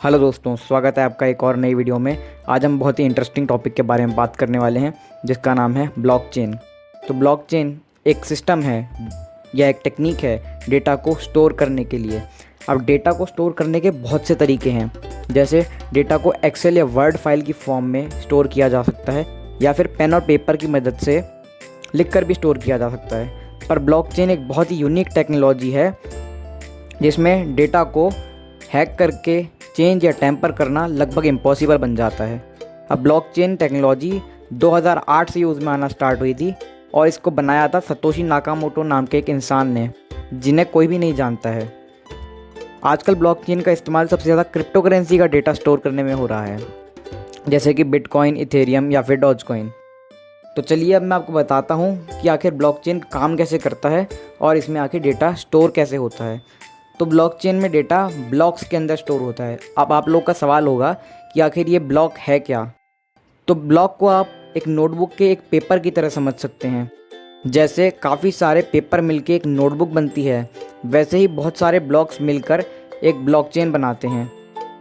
Hello दोस्तों, स्वागत है आपका एक और नई वीडियो में। आज हम बहुत ही इंटरेस्टिंग टॉपिक के बारे में बात करने वाले हैं जिसका नाम है ब्लॉकचेन। तो ब्लॉकचेन एक सिस्टम है या एक टेक्निक है डेटा को स्टोर करने के लिए। अब डेटा को स्टोर करने के बहुत से तरीके हैं, जैसे डेटा को एक्सेल या वर्ड फाइल की फॉर्म में स्टोर किया जा सकता है या फिर पेन और पेपर की मदद से लिखकर भी स्टोर किया जा सकता है। पर ब्लॉकचेन एक बहुत ही यूनिक टेक्नोलॉजी है जिसमें डेटा को हैक करके चेंज या टेम्पर करना लगभग इम्पॉसिबल बन जाता है। अब ब्लॉकचेन टेक्नोलॉजी 2008 से यूज़ में आना स्टार्ट हुई थी और इसको बनाया था सतोशी नाकामोटो नाम के एक इंसान ने, जिन्हें कोई भी नहीं जानता है। आजकल ब्लॉकचेन का इस्तेमाल सबसे ज़्यादा क्रिप्टो करेंसी का डेटा स्टोर करने में हो रहा है, जैसे कि बिटकॉइन, इथेरियम या फिर डॉजकॉइन। तो चलिए अब मैं आपको बताता हूँ कि आखिर ब्लॉकचेन काम कैसे करता है और इसमें आखिर डेटा स्टोर कैसे होता है। तो ब्लॉकचेन में डेटा ब्लॉक्स के अंदर स्टोर होता है। अब आप लोग का सवाल होगा कि आखिर ये ब्लॉक है क्या। तो ब्लॉक को आप एक नोटबुक के एक पेपर की तरह समझ सकते हैं। जैसे काफ़ी सारे पेपर मिलके एक नोटबुक बनती है, वैसे ही बहुत सारे ब्लॉक्स मिलकर एक ब्लॉकचेन बनाते हैं।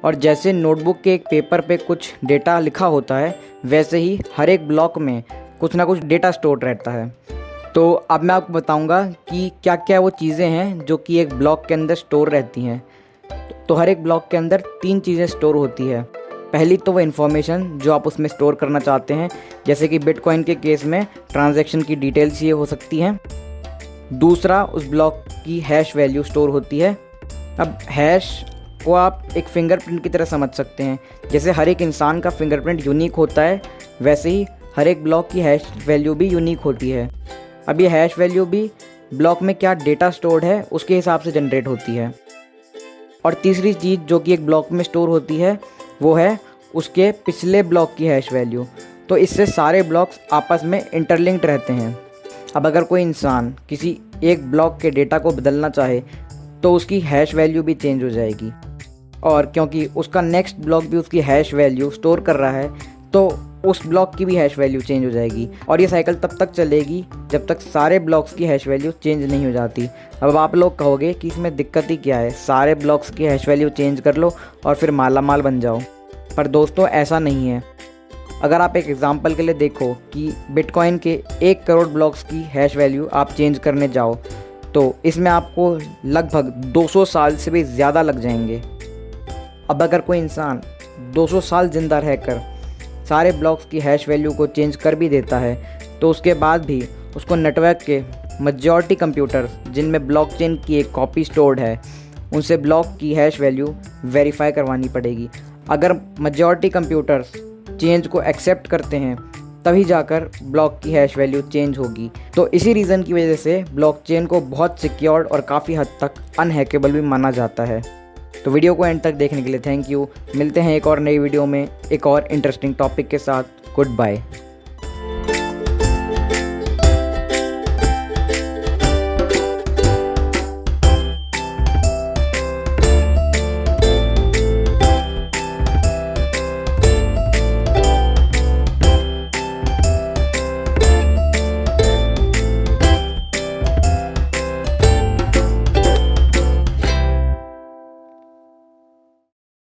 और जैसे नोटबुक के एक पेपर पे कुछ डेटा लिखा होता है, वैसे ही हर एक ब्लॉक में कुछ ना कुछ डेटा स्टोर रहता है। तो अब मैं आपको बताऊंगा कि क्या क्या वो चीज़ें हैं जो कि एक ब्लॉक के अंदर स्टोर रहती हैं। तो हर एक ब्लॉक के अंदर 3 चीज़ें स्टोर होती है। पहली तो वो इन्फॉर्मेशन जो आप उसमें स्टोर करना चाहते हैं, जैसे कि बिटकॉइन के केस में ट्रांजैक्शन की डिटेल्स ये हो सकती हैं। दूसरा, उस ब्लॉक की हैश वैल्यू स्टोर होती है। अब हैश को आप एक फिंगरप्रिंट की तरह समझ सकते हैं। जैसे हर एक इंसान का फिंगरप्रिंट यूनिक होता है, वैसे ही हर एक ब्लॉक की हैश वैल्यू भी यूनिक होती है। अब ये हैश वैल्यू भी ब्लॉक में क्या डेटा स्टोर्ड है उसके हिसाब से जनरेट होती है। और तीसरी चीज़ जो कि एक ब्लॉक में स्टोर होती है वो है उसके पिछले ब्लॉक की हैश वैल्यू। तो इससे सारे ब्लॉक्स आपस में इंटरलिंक्ड रहते हैं। अब अगर कोई इंसान किसी एक ब्लॉक के डेटा को बदलना चाहे तो उसकी हैश वैल्यू भी चेंज हो जाएगी, और क्योंकि उसका नेक्स्ट ब्लॉक भी उसकी हैश वैल्यू स्टोर कर रहा है तो उस ब्लॉक की भी हैश वैल्यू चेंज हो जाएगी। और ये साइकिल तब तक चलेगी जब तक सारे ब्लॉक्स की हैश वैल्यू चेंज नहीं हो जाती। अब आप लोग कहोगे कि इसमें दिक्कत ही क्या है, सारे ब्लॉक्स की हैश वैल्यू चेंज कर लो और फिर माला माल बन जाओ। पर दोस्तों ऐसा नहीं है। अगर आप एक एग्जांपल के लिए देखो कि बिटकॉइन के 1 करोड़ ब्लॉक्स की हैश वैल्यू आप चेंज करने जाओ तो इसमें आपको लगभग 200 साल से भी ज़्यादा लग जाएंगे। अब अगर कोई इंसान 200 साल ज़िंदा रहकर सारे ब्लॉक्स की हैश वैल्यू को चेंज कर भी देता है तो उसके बाद भी उसको नेटवर्क के मेजॉरिटी कंप्यूटर जिनमें ब्लॉकचेन की एक कॉपी स्टोर्ड है उनसे ब्लॉक की हैश वैल्यू वेरीफाई करवानी पड़ेगी। अगर मेजॉरिटी कंप्यूटर्स चेंज को एक्सेप्ट करते हैं तभी जाकर ब्लॉक की हैश वैल्यू चेंज होगी। तो इसी रीज़न की वजह से ब्लॉकचेन को बहुत सिक्योर्ड और काफ़ी हद तक अनहैकेबल भी माना जाता है। तो वीडियो को एंड तक देखने के लिए थैंक यू। मिलते हैं एक और नई वीडियो में एक और इंटरेस्टिंग टॉपिक के साथ। Good bye.